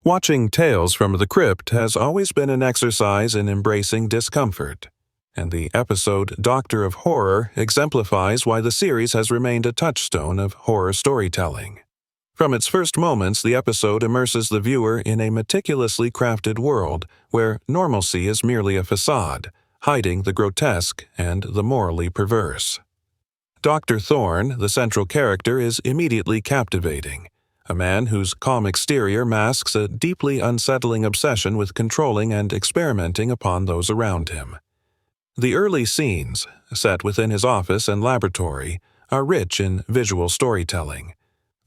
Watching Tales from the Crypt has always been an exercise in embracing discomfort, and the episode Doctor of Horror exemplifies why the series has remained a touchstone of horror storytelling. From its first moments, the episode immerses the viewer in a meticulously crafted world where normalcy is merely a facade, hiding the grotesque and the morally perverse. Dr. Thorne, the central character, is immediately captivating, a man whose calm exterior masks a deeply unsettling obsession with controlling and experimenting upon those around him. The early scenes, set within his office and laboratory, are rich in visual storytelling.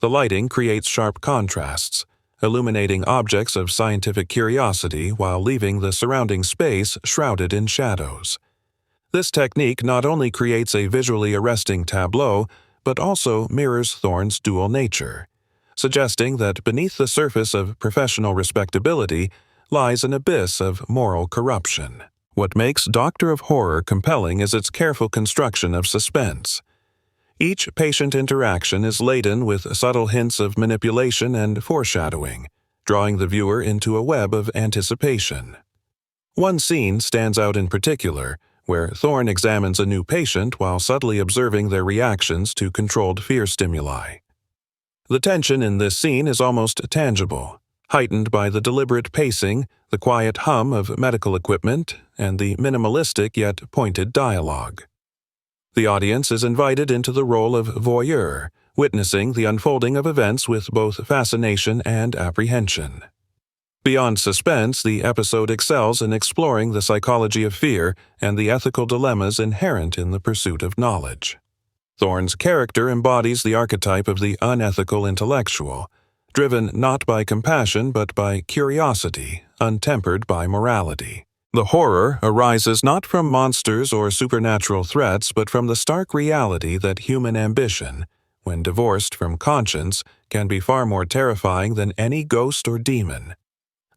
The lighting creates sharp contrasts, illuminating objects of scientific curiosity while leaving the surrounding space shrouded in shadows. This technique not only creates a visually arresting tableau, but also mirrors Thorne's dual nature, suggesting that beneath the surface of professional respectability lies an abyss of moral corruption. What makes Doctor of Horror compelling is its careful construction of suspense. Each patient interaction is laden with subtle hints of manipulation and foreshadowing, drawing the viewer into a web of anticipation. One scene stands out in particular, where Thorne examines a new patient while subtly observing their reactions to controlled fear stimuli. The tension in this scene is almost tangible, heightened by the deliberate pacing, the quiet hum of medical equipment, and the minimalistic yet pointed dialogue. The audience is invited into the role of voyeur, witnessing the unfolding of events with both fascination and apprehension. Beyond suspense, the episode excels in exploring the psychology of fear and the ethical dilemmas inherent in the pursuit of knowledge. Thorne's character embodies the archetype of the unethical intellectual, driven not by compassion but by curiosity, untempered by morality. The horror arises not from monsters or supernatural threats but from the stark reality that human ambition, when divorced from conscience, can be far more terrifying than any ghost or demon.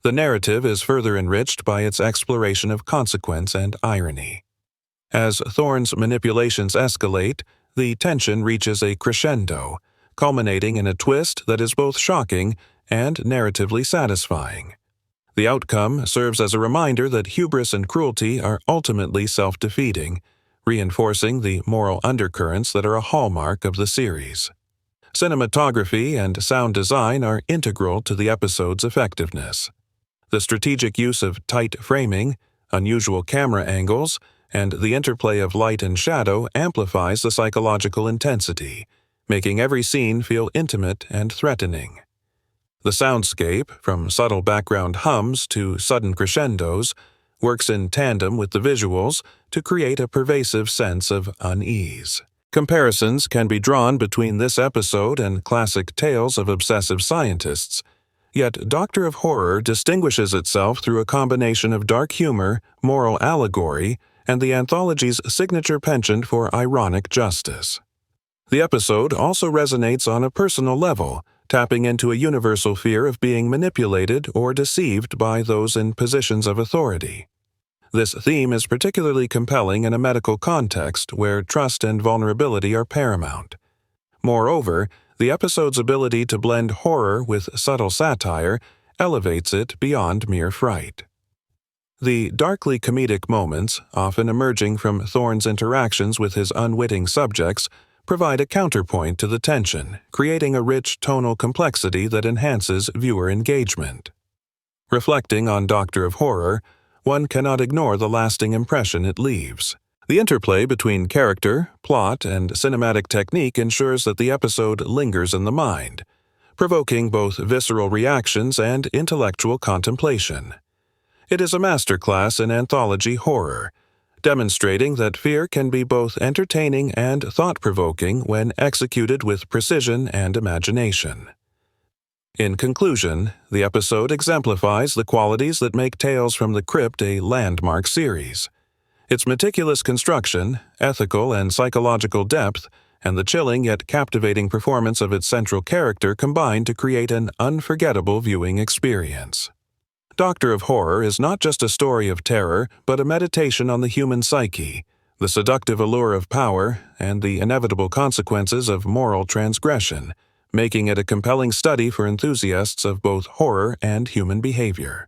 The narrative is further enriched by its exploration of consequence and irony. As Thorne's manipulations escalate, the tension reaches a crescendo, culminating in a twist that is both shocking and narratively satisfying. The outcome serves as a reminder that hubris and cruelty are ultimately self-defeating, reinforcing the moral undercurrents that are a hallmark of the series. Cinematography and sound design are integral to the episode's effectiveness. The strategic use of tight framing, unusual camera angles, and the interplay of light and shadow amplifies the psychological intensity, making every scene feel intimate and threatening. The soundscape, from subtle background hums to sudden crescendos, works in tandem with the visuals to create a pervasive sense of unease. Comparisons can be drawn between this episode and classic tales of obsessive scientists, yet Doctor of Horror distinguishes itself through a combination of dark humor, moral allegory, and the anthology's signature penchant for ironic justice. The episode also resonates on a personal level, tapping into a universal fear of being manipulated or deceived by those in positions of authority. This theme is particularly compelling in a medical context where trust and vulnerability are paramount. Moreover, the episode's ability to blend horror with subtle satire elevates it beyond mere fright. The darkly comedic moments, often emerging from Thorne's interactions with his unwitting subjects, provide a counterpoint to the tension, creating a rich tonal complexity that enhances viewer engagement. Reflecting on Doctor of Horror, one cannot ignore the lasting impression it leaves. The interplay between character, plot, and cinematic technique ensures that the episode lingers in the mind, provoking both visceral reactions and intellectual contemplation. It is a masterclass in anthology horror, demonstrating that fear can be both entertaining and thought-provoking when executed with precision and imagination. In conclusion, the episode exemplifies the qualities that make Tales from the Crypt a landmark series. Its meticulous construction, ethical and psychological depth, and the chilling yet captivating performance of its central character combine to create an unforgettable viewing experience. Doctor of Horror is not just a story of terror, but a meditation on the human psyche, the seductive allure of power, and the inevitable consequences of moral transgression, making it a compelling study for enthusiasts of both horror and human behavior.